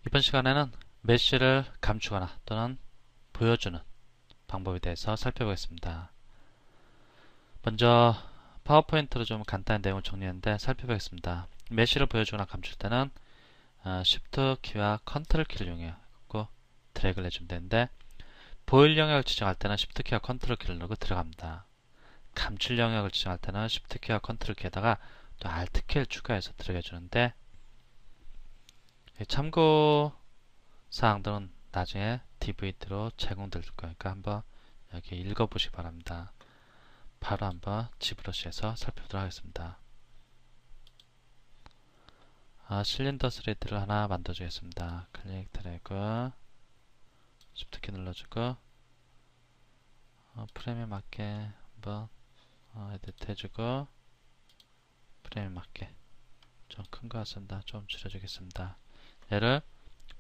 이번 시간에는 메쉬를 감추거나 또는 보여주는 방법에 대해서 살펴보겠습니다. 먼저 파워포인트로 좀 간단한 내용을 정리했는데 살펴보겠습니다. 메쉬를 보여주거나 감출 때는 Shift 키와 컨트롤 키를 이용해서 드래그를 해주면 되는데, 보일 영역을 지정할 때는 Shift 키와 컨트롤 키를 누르고 들어갑니다. 감출 영역을 지정할 때는 Shift 키와 컨트롤 키에다가 또 Alt 키를 추가해서 들어가주는데, 참고 사항들은 나중에 DVD로 제공될 거니까 한번 여기 읽어보시기 바랍니다. 바로 한번 지브러시에서 살펴보도록 하겠습니다. 실린더 스레드를 하나 만들어 주겠습니다. 클릭 드래그 Shift 키 눌러주고 프레임에 맞게 한번 에디트 해주고, 프레임에 맞게 좀 큰 거 같습니다. 좀 줄여주겠습니다. 얘를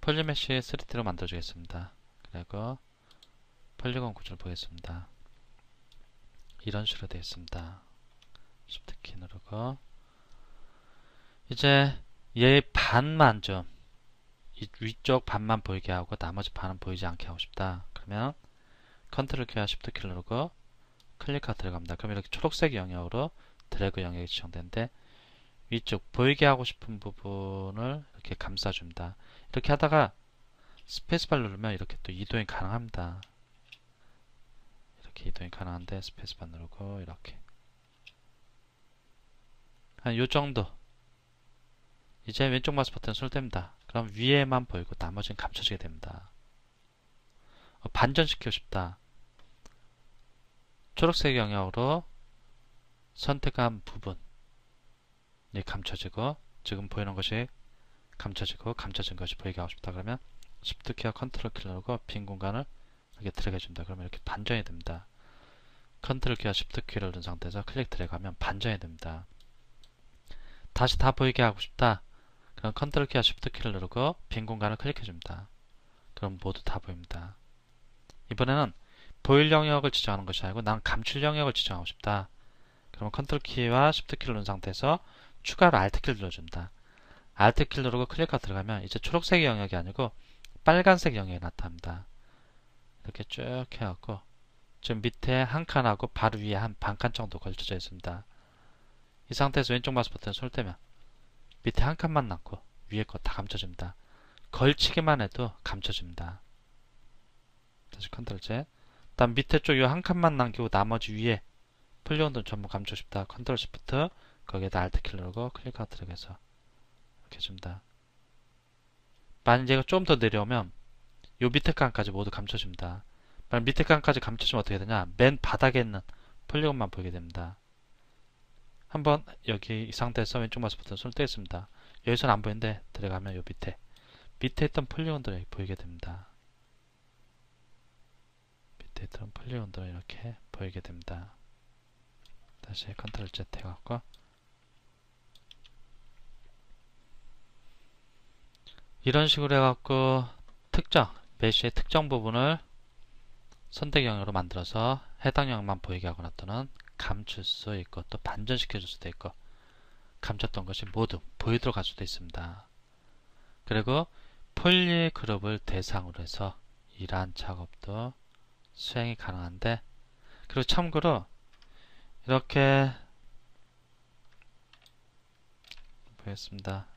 폴리메쉬 3D로 만들어 주겠습니다. 그리고 폴리곤 구조를 보겠습니다. 이런 식으로 되어 있습니다. Shift 키 누르고, 이제 얘 반만 좀, 이 위쪽 반만 보이게 하고 나머지 반은 보이지 않게 하고 싶다. 그러면 컨트롤 키와 Shift 키를 누르고 클릭하고 들어갑니다. 그럼 이렇게 초록색 영역으로 드래그 영역이 지정되는데, 위쪽 보이게 하고 싶은 부분을 이렇게 감싸줍니다. 이렇게 하다가 스페이스바를 누르면 이렇게 또 이동이 가능합니다. 이렇게 이동이 가능한데 스페이스바 누르고 이렇게 한 요정도. 이제 왼쪽 마우스 버튼 설정됩니다. 그럼 위에만 보이고 나머지는 감춰지게 됩니다. 반전시키고 싶다. 초록색 영역으로 선택한 부분이 감춰지고, 지금 보이는 것이 감춰지고 감춰진 것이 보이게 하고 싶다. 그러면 Shift 키와 컨트롤 키를 누르고 빈 공간을 이렇게 드래그 해줍니다. 그러면 이렇게 반전이 됩니다. 컨트롤 키와 Shift 키를 누른 상태에서 클릭 드래그 하면 반전이 됩니다. 다시 다 보이게 하고 싶다. 그럼 컨트롤 키와 Shift 키를 누르고 빈 공간을 클릭해 줍니다. 그럼 모두 다 보입니다. 이번에는 보일 영역을 지정하는 것이 아니고 난 감출 영역을 지정하고 싶다. 그러면 컨트롤 키와 Shift 키를 누른 상태에서 추가로 Alt 키를 눌러줍니다. Alt 키를 누르고 클릭하고 들어가면 이제 초록색 영역이 아니고 빨간색 영역이 나타납니다. 이렇게 쭉 해갖고 지금 밑에 한 칸하고 바로 위에 한 반칸 정도 걸쳐져 있습니다. 이 상태에서 왼쪽 마우스 버튼을 손대면 밑에 한 칸만 남고 위에 거 다 감춰집니다. 걸치기만 해도 감춰집니다. 다시 컨트롤 Z. 다음 밑에 쪽 이 한 칸만 남기고 나머지 위에 폴리곤들 전부 감추고 싶다. 컨트롤 Shift 거기에다 Alt 키를 누르고 클릭하고 들어가서 이렇게 해줍니다. 만약 얘가 좀 더 내려오면 요 밑에 칸까지 모두 감춰집니다. 만약 밑에 칸까지 감춰지면 어떻게 되냐, 맨 바닥에 있는 폴리곤만 보이게 됩니다. 한번 여기 이 상태에서 왼쪽 마우스 버튼 손을 떼겠습니다. 여기서는 안 보이는데 들어가면 요 밑에 있던 폴리곤들이 보이게 됩니다. 밑에 있던 폴리곤들이 이렇게 보이게 됩니다. 다시 컨트롤 Z 해갖고 이런 식으로 해갖고 메쉬의 특정 부분을 선택 영역으로 만들어서 해당 영역만 보이게 하거나 또는 감출 수 있고 또 반전시켜 줄 수도 있고, 감췄던 것이 모두 보이도록 할 수도 있습니다. 그리고 폴리 그룹을 대상으로 해서 이러한 작업도 수행이 가능한데, 그리고 참고로 이렇게 보겠습니다.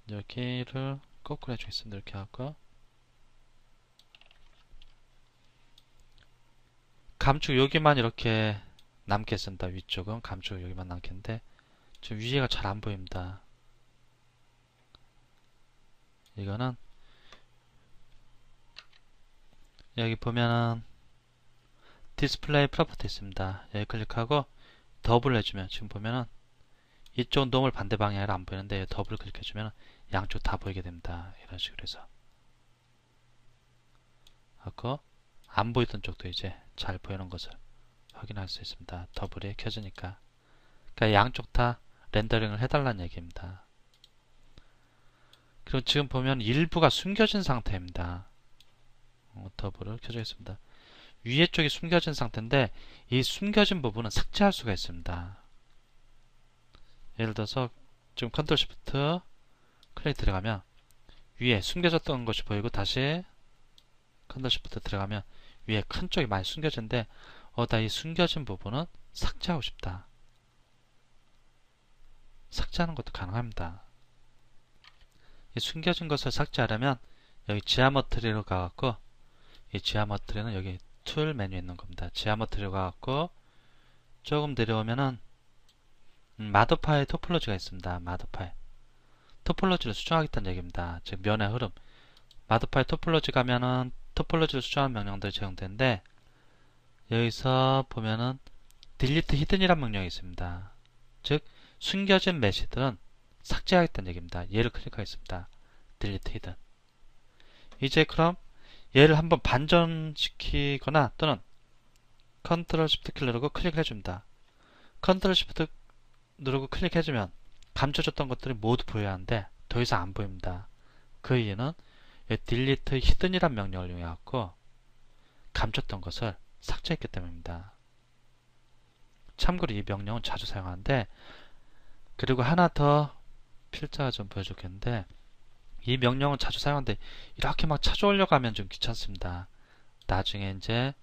여기를 거꾸로 해주겠습니다. 이렇게 하고 감축 여기만 이렇게 남겠습니다. 위쪽은 감축 여기만 남겠는데 지금 위에가 잘 안 보입니다. 이거는 여기 보면은 디스플레이 프로퍼티 있습니다. 여기 클릭하고 더블 해주면 지금 보면은 이쪽은 너무 반대 방향이라 안 보이는데 더블 클릭해주면 양쪽 다 보이게 됩니다. 이런 식으로 해서 하고 안 보이던 쪽도 이제 잘 보이는 것을 확인할 수 있습니다. 더블이 켜지니까. 그러니까 양쪽 다 렌더링을 해달라는 얘기입니다. 그리고 지금 보면 일부가 숨겨진 상태입니다. 더블을 켜주겠습니다. 위에 쪽이 숨겨진 상태인데 이 숨겨진 부분은 삭제할 수가 있습니다. 예를 들어서 지금 컨트롤 Shift 클릭 들어가면 위에 숨겨졌던 것이 보이고 다시 컨트롤 시프트 들어가면 위에 큰 쪽이 많이 숨겨진데 나 이 숨겨진 부분은 삭제하고 싶다. 삭제하는 것도 가능합니다. 이 숨겨진 것을 삭제하려면 여기 지하머트리로 가갖고 이 지하머트리는 여기 툴 메뉴에 있는 겁니다. 지하머트리로 가갖고 조금 내려오면은 마더 파일 토폴로지가 있습니다. 마더 파일 토폴로지를 수정하겠다는 얘기입니다. 즉 면의 흐름 마더 파일 토폴로지 가면은 토폴로지를 수정하는 명령들이 제공되는데 여기서 보면은 delete hidden이라는 명령이 있습니다. 즉 숨겨진 메시들은 삭제하겠다는 얘기입니다. 얘를 클릭하겠습니다. delete hidden. 이제 그럼 얘를 한번 반전시키거나 또는 컨트롤 시프트 키를 누르고 클릭을 해줍니다. 컨트롤 시프트 누르고 클릭해주면 감춰졌던 것들이 모두 보여야 하는데 더 이상 안 보입니다. 그 이유는 delete hidden이란 명령을 이용해 갖고 감췄던 것을 삭제했기 때문입니다. 참고로 이 명령은 자주 사용하는데 그리고 하나 더 필자가 좀 보여줬겠는데 이 명령은 자주 사용하는데 이렇게 막 찾아오려고 하면 좀 귀찮습니다. 나중에 이제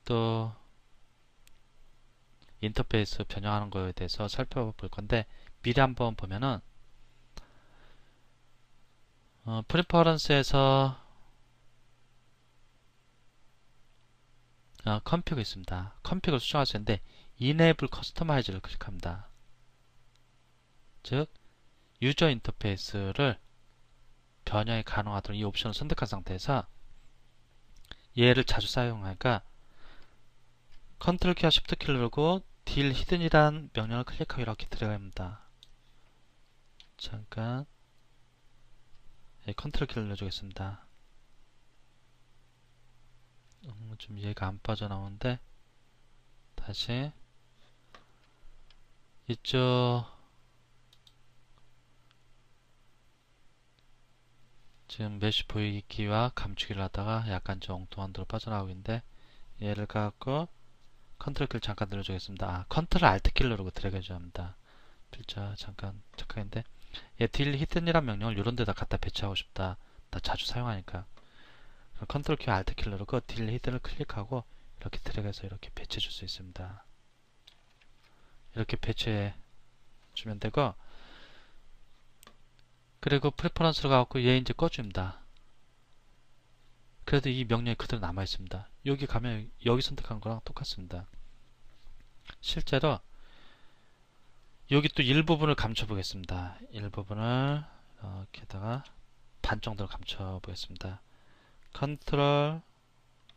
또 인터페이스 변형하는 거에 대해서 살펴볼 건데 미리 한번 보면은 프리퍼런스에서 컴피그 있습니다. 컴피그를 수정할 수 있는데 Enable Customize를 클릭합니다. 즉 유저 인터페이스를 변형이 가능하도록 이 옵션을 선택한 상태에서 얘를 자주 사용하니까 컨트롤 키와 쉬프트 키를 누르고 deal hidden이란 명령을 클릭하고 이렇게 들어갑니다. 잠깐 컨트롤 키를 눌러주겠습니다. 좀 얘가 안 빠져나오는데 다시 이쪽 지금 메쉬 보이기와 감추기를 하다가 약간 좀 엉뚱한 데로 빠져나오고 있는데 얘를 갖고 컨트롤 키를 잠깐 눌러주겠습니다. 컨트롤 알트 키를 누르고 드래그 해줘야 합니다. 필자 잠깐 착각인데 얘 딜 히든이란 명령을 이런 데다 갖다 배치하고 싶다. 나 자주 사용하니까 컨트롤 키 알트 키를 누르고 딜 히든을 클릭하고 이렇게 드래그해서 이렇게 배치해 줄 수 있습니다. 이렇게 배치해 주면 되고 그리고 프레퍼런스로 가고 얘 이제 꺼줍니다. 그래도 이 명령이 그대로 남아 있습니다. 여기 가면 여기 선택한 거랑 똑같습니다. 실제로 여기 또 일부분을 감춰 보겠습니다. 일부분을 이렇게다가 반 정도로 감춰 보겠습니다. 컨트롤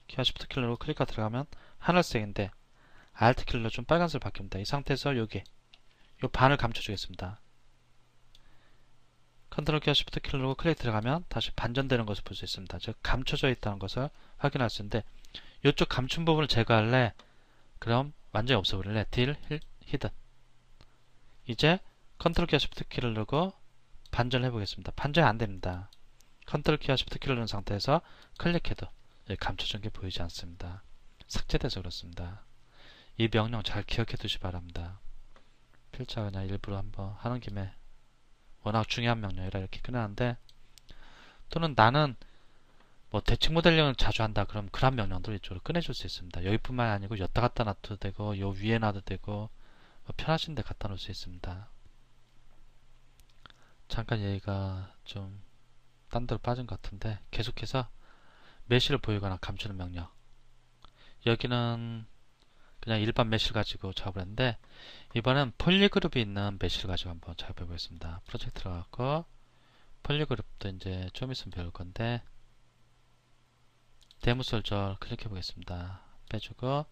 키와 쉬프트 키를 누르고 클릭하 들어가면 하늘색인데 알트 키를 누르면 좀 빨간색으로 바뀝니다. 이 상태에서 여기 이 반을 감춰 주겠습니다. 컨트롤 키와 쉬프트 키를 누르고 클릭 들어가면 다시 반전되는 것을 볼 수 있습니다. 즉 감춰져 있다는 것을 확인할 수 있는데 이쪽 감춘 부분을 제거할래? 그럼 완전히 없애버릴래? 딜 히든. 이제 컨트롤 키와 쉬프트 키를 누르고 반전을 해보겠습니다. 반전이 안됩니다. 컨트롤 키와 쉬프트 키를 누른 상태에서 클릭해도 감춰진 게 보이지 않습니다. 삭제돼서 그렇습니다. 이 명령 잘 기억해 두시 바랍니다. 필자 그냥 일부러 한번 하는 김에 워낙 중요한 명령이라 이렇게 끝나는데 또는 나는 뭐 대칭 모델링을 자주 한다 그럼 그런 명령들을 이쪽으로 꺼내줄 수 있습니다. 여기뿐만 아니고 여기다 갖다 놔도 되고 요 위에 놔도 되고 뭐 편하신 데 갖다 놓을 수 있습니다. 잠깐 얘기가 좀 딴 데로 빠진 것 같은데 계속해서 메시를 보이거나 감추는 명령 여기는 그냥 일반 메시를 가지고 작업을 했는데 이번엔 폴리그룹이 있는 메시를 가지고 한번 작업해 보겠습니다. 프로젝트 들어가고 폴리그룹도 이제 좀 있으면 배울 건데 데모솔저 클릭해 보겠습니다. 빼주고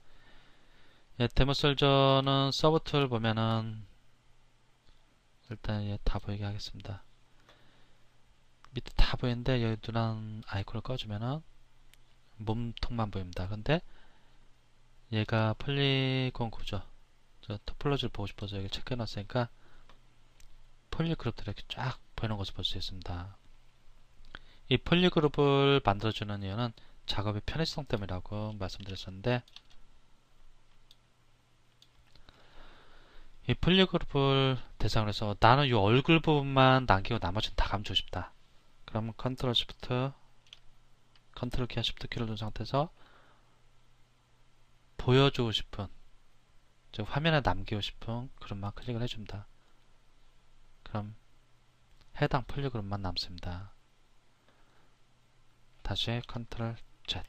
데모솔저는 서브 툴 보면은 일단 다 보이게 하겠습니다. 밑에 다 보이는데 여기 누난 아이콘을 꺼주면은 몸통만 보입니다. 근데 얘가 폴리곤 구조 저 토폴로지를 보고 싶어서 여기 체크해 놨으니까 폴리그룹들이 이렇게 쫙 보이는 것을 볼 수 있습니다. 이 폴리그룹을 만들어주는 이유는 작업의 편의성 때문이라고 말씀드렸었는데 이 폴리그룹을 대상으로 해서 나는 이 얼굴 부분만 남기고 나머지는 다 감추고 싶다. 그러면 컨트롤 시프트 컨트롤 키와 시프트 키를 누른 상태에서 보여주고 싶은, 즉 화면에 남기고 싶은 그룹만 클릭을 해줍니다. 그럼 해당 폴리그룹만 남습니다. 다시 컨트롤 Z.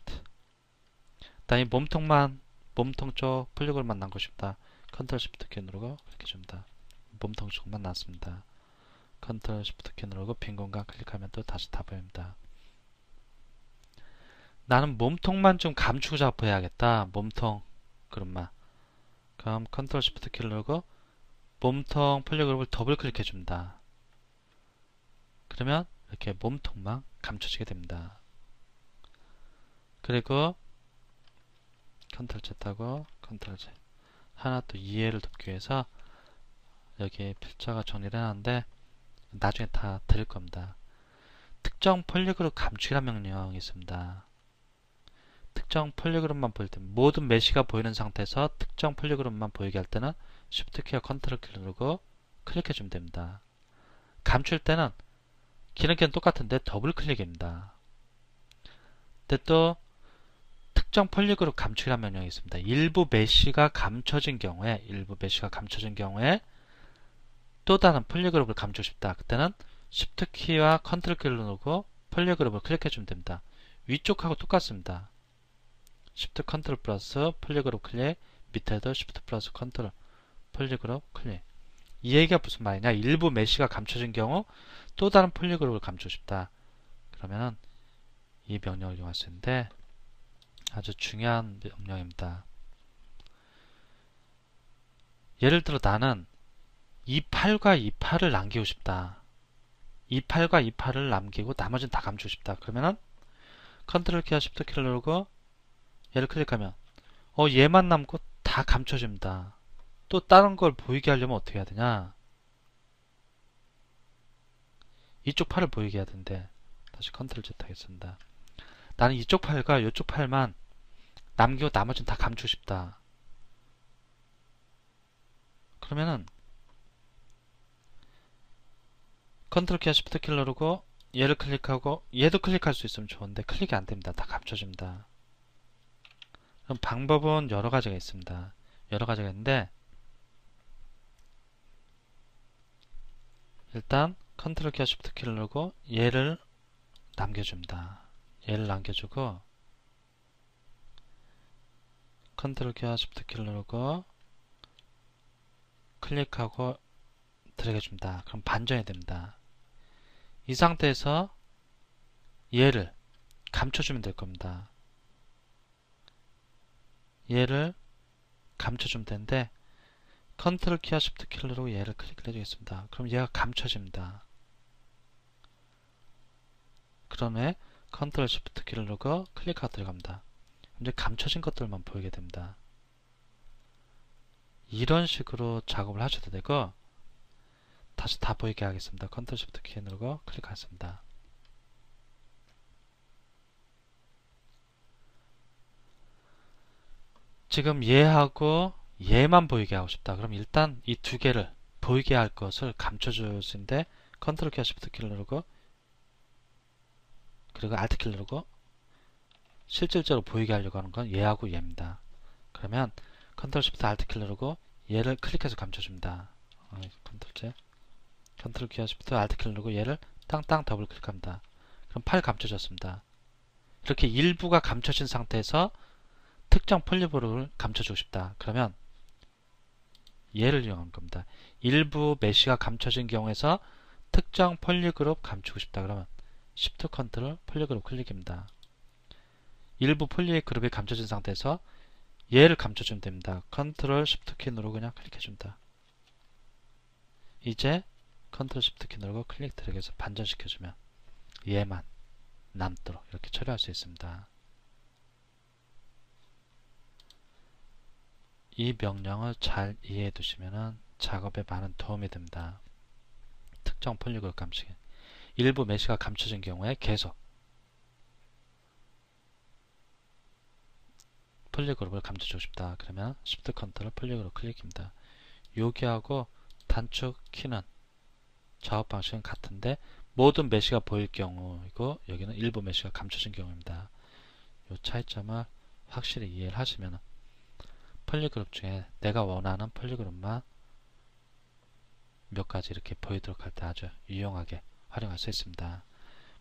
다음 몸통 쪽 폴리그룹만 남고 싶다. 컨트롤 시프트 키 누르고 클릭해줍니다. 몸통 쪽만 남습니다. 컨트롤 시프트 키 누르고 빈 공간 클릭하면 또 다시 다 보입니다. 나는 몸통만 좀 감추고 작업해야겠다. 몸통 그룹만. 그럼 컨트롤 시프트 키를 누르고 몸통 폴리그룹을 더블 클릭해 줍니다. 그러면 이렇게 몸통만 감춰지게 됩니다. 그리고 컨트롤 Z 하고 컨트롤 Z 하나 또 이해를 돕기 위해서 여기 필자가 정리를 해놨는데 나중에 다 드릴 겁니다. 특정 폴리그룹 감추기라는 명령이 있습니다. 특정 폴리그룹만 보일 때 모든 메시가 보이는 상태에서 특정 폴리그룹만 보이게 할 때는 Shift 키와 컨트롤 키를 누르고 클릭해 주면 됩니다. 감출 때는 기능키는 똑같은데 더블 클릭입니다. 근데 또 특정 폴리그룹 감추기라는 명령이 있습니다. 일부 메시가 감춰진 경우에 또 다른 폴리그룹을 감추고 싶다. 그때는 Shift 키와 컨트롤 키를 누르고 폴리그룹을 클릭해 주면 됩니다. 위쪽하고 똑같습니다. Shift 컨트롤 플러스 폴리그룹 클릭, 밑에도 Shift 플러스 컨트롤 폴리그룹 클릭. 이 얘기가 무슨 말이냐? 일부 메시가 감춰진 경우 또 다른 폴리그룹을 감추고 싶다. 그러면은 이 명령을 이용할 수 있는데 아주 중요한 명령입니다. 예를 들어 나는 28과 28을 남기고 싶다. 28과 28을 남기고 나머지는 다 감추고 싶다. 그러면은 컨트롤 키와 Shift 키를 누르고 얘를 클릭하면 얘만 남고 다 감춰집니다. 또 다른 걸 보이게 하려면 어떻게 해야 되냐? 이쪽 팔을 보이게 해야 되는데 다시 컨트롤 Z 하겠습니다. 나는 이쪽 팔과 이쪽 팔만 남기고 나머지는 다 감추고 싶다. 그러면은 컨트롤 키와 Shift 키를 누르고 얘를 클릭하고 얘도 클릭할 수 있으면 좋은데 클릭이 안됩니다. 다 감춰집니다. 그럼 방법은 여러 가지가 있습니다. 여러 가지가 있는데 일단 컨트롤 키와 Shift 키를 누르고 얘를 남겨줍니다. 얘를 남겨주고 컨트롤 키와 Shift 키를 누르고 클릭하고 드래그해줍니다. 그럼 반전이 됩니다. 이 상태에서 얘를 감춰주면 될 겁니다. 얘를 감춰주면 되는데 컨트롤 키와 Shift 키를 누르고 얘를 클릭을 해주겠습니다. 그럼 얘가 감춰집니다. 그 다음에 컨트롤 Shift 키를 누르고 클릭하고 들어갑니다. 이제 감춰진 것들만 보이게 됩니다. 이런 식으로 작업을 하셔도 되고 다시 다 보이게 하겠습니다. 컨트롤 Shift 키 누르고 클릭하겠습니다. 지금 얘하고 얘만 보이게 하고 싶다. 그럼 일단 이 두 개를 보이게 할 것을 감춰줄 수 있는데 컨트롤 키와 Shift 키를 누르고 그리고 Alt 키를 누르고 실질적으로 보이게 하려고 하는 건 얘하고 얘입니다. 그러면 컨트롤 Shift Alt 키를 누르고 얘를 클릭해서 감춰줍니다. 컨트롤 Z 컨트롤 키와 Shift Alt 키를 누르고 얘를 땅땅 더블 클릭합니다. 그럼 팔 감춰졌습니다. 이렇게 일부가 감춰진 상태에서 특정 폴리그룹을 감춰주고 싶다. 그러면 얘를 이용한 겁니다. 일부 메시가 감춰진 경우에서 특정 폴리그룹 감추고 싶다. 그러면 Shift 컨트롤 폴리그룹 클릭입니다. 일부 폴리그룹이 감춰진 상태에서 얘를 감춰주면 됩니다. 컨트롤 Shift 키 누르고 그냥 클릭해줍니다. 이제 컨트롤 Shift 키 누르고 클릭 드래그해서 반전시켜주면 얘만 남도록 이렇게 처리할 수 있습니다. 이 명령을 잘 이해해 두시면 작업에 많은 도움이 됩니다. 특정 폴리그룹 감추기. 일부 메시가 감춰진 경우에 계속 폴리그룹을 감춰주고 싶다. 그러면 Shift 컨트롤 폴리그룹 클릭입니다. 여기하고 단축 키는 작업 방식은 같은데 모든 메시가 보일 경우이고 여기는 일부 메시가 감춰진 경우입니다. 이 차이점을 확실히 이해를 하시면 폴리그룹 중에 내가 원하는 폴리그룹만 몇 가지 이렇게 보이도록 할 때 아주 유용하게 활용할 수 있습니다.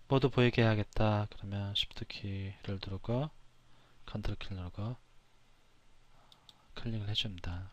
모두 보이게 해야겠다. 그러면 Shift 키를 누르고 컨트롤 키를 누르고 클릭을 해줍니다.